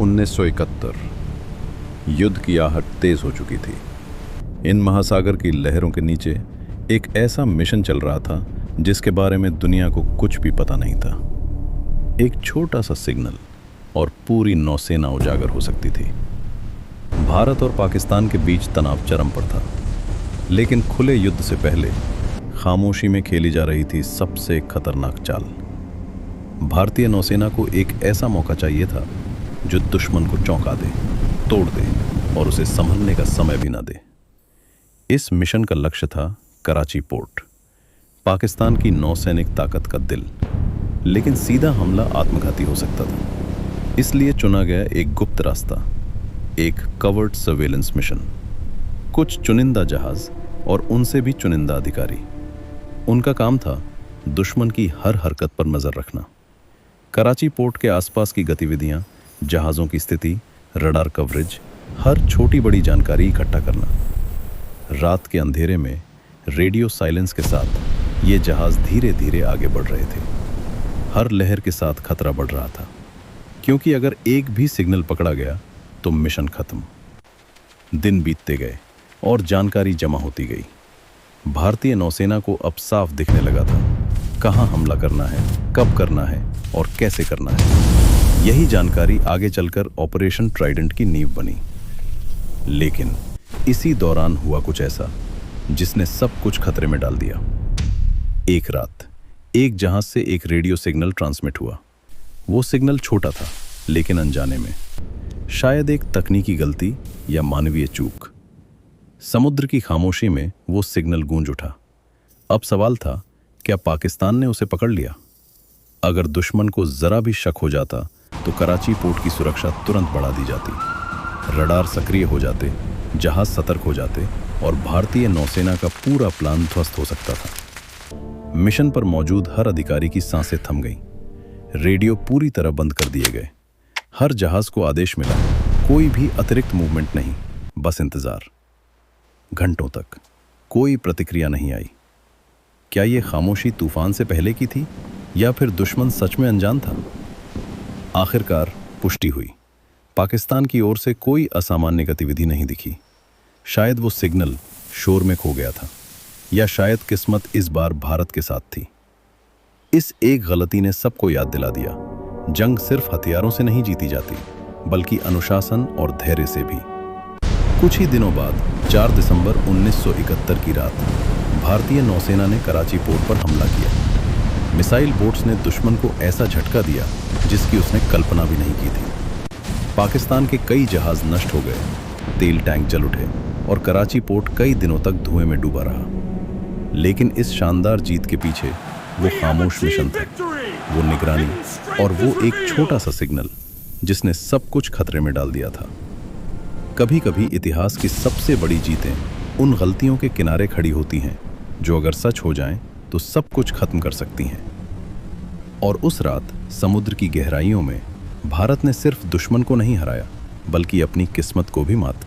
1971 युद्ध की आहट तेज हो चुकी थी। इन महासागर की लहरों के नीचे एक ऐसा मिशन चल रहा था जिसके बारे में दुनिया को कुछ भी पता नहीं था। एक छोटा सा सिग्नल और पूरी नौसेना उजागर हो सकती थी। भारत और पाकिस्तान के बीच तनाव चरम पर था, लेकिन खुले युद्ध से पहले खामोशी में खेली जा रही थी सबसे खतरनाक चाल। भारतीय नौसेना को एक ऐसा मौका चाहिए था जो दुश्मन को चौंका दे, तोड़ दे और उसे संभलने का समय भी ना दे। इस मिशन का लक्ष्य था कराची पोर्ट, पाकिस्तान की नौसैनिक ताकत का दिल। लेकिन सीधा हमला आत्मघाती हो सकता था, इसलिए चुना गया एक गुप्त रास्ता, एक कवर्ड सर्वेलेंस मिशन। कुछ चुनिंदा जहाज और उनसे भी चुनिंदा अधिकारी। उनका काम था दुश्मन की हर हरकत पर नजर रखना। कराची पोर्ट के आसपास की गतिविधियां, जहाज़ों की स्थिति, रडार कवरेज, हर छोटी बड़ी जानकारी इकट्ठा करना। रात के अंधेरे में रेडियो साइलेंस के साथ ये जहाज़ धीरे धीरे आगे बढ़ रहे थे। हर लहर के साथ खतरा बढ़ रहा था, क्योंकि अगर एक भी सिग्नल पकड़ा गया तो मिशन खत्म। दिन बीतते गए और जानकारी जमा होती गई। भारतीय नौसेना को अब साफ दिखने लगा था कहाँ हमला करना है, कब करना है और कैसे करना है। यही जानकारी आगे चलकर ऑपरेशन ट्राइडेंट की नींव बनी। लेकिन इसी दौरान हुआ कुछ ऐसा जिसने सब कुछ खतरे में डाल दिया। एक रात एक जहाज से एक रेडियो सिग्नल ट्रांसमिट हुआ। वो सिग्नल छोटा था, लेकिन अनजाने में, शायद एक तकनीकी गलती या मानवीय चूक, समुद्र की खामोशी में वो सिग्नल गूंज उठा। अब सवाल था, क्या पाकिस्तान ने उसे पकड़ लिया? अगर दुश्मन को जरा भी शक हो जाता तो कराची पोर्ट की सुरक्षा तुरंत बढ़ा दी जाती। रडार सक्रिय हो जाते, जहाज सतर्क हो जाते और भारतीय नौसेना का पूरा प्लान ध्वस्त हो सकता था। मिशन पर मौजूद हर अधिकारी की सांसें थम गईं। रेडियो पूरी तरह बंद कर दिए गए। हर जहाज को आदेश मिला, कोई भी अतिरिक्त मूवमेंट नहीं, बस इंतजार। घंटों तक कोई प्रतिक्रिया नहीं आई। क्या ये खामोशी तूफान से पहले की थी या फिर दुश्मन सच में अनजान था? आखिरकार पुष्टि हुई। पाकिस्तान की ओर से कोई असामान्य गतिविधि नहीं दिखी। शायद वो सिग्नल शोर में खो गया था, या शायद किस्मत इस बार भारत के साथ थी। इस एक गलती ने सबको याद दिला दिया, जंग सिर्फ हथियारों से नहीं जीती जाती, बल्कि अनुशासन और धैर्य से भी। कुछ ही दिनों बाद 4 दिसंबर 1971 की रात भारतीय नौसेना ने कराची पोर्ट पर हमला किया। मिसाइल बोट्स ने दुश्मन को ऐसा झटका दिया जिसकी उसने कल्पना भी नहीं की थी। पाकिस्तान के कई जहाज नष्ट हो गए, तेल टैंक जल उठे और कराची पोर्ट कई दिनों तक धुएं में डूबा रहा। लेकिन इस शानदार जीत के पीछे वो खामोश मिशन था, वो निगरानी और वो एक छोटा सा सिग्नल जिसने सब कुछ खतरे में डाल दिया था। कभी कभी इतिहास की सबसे बड़ी जीतें उन गलतियों के किनारे खड़ी होती हैं जो अगर सच हो जाएं तो सब कुछ खत्म कर सकती हैं। और उस रात समुद्र की गहराइयों में भारत ने सिर्फ दुश्मन को नहीं हराया, बल्कि अपनी किस्मत को भी मात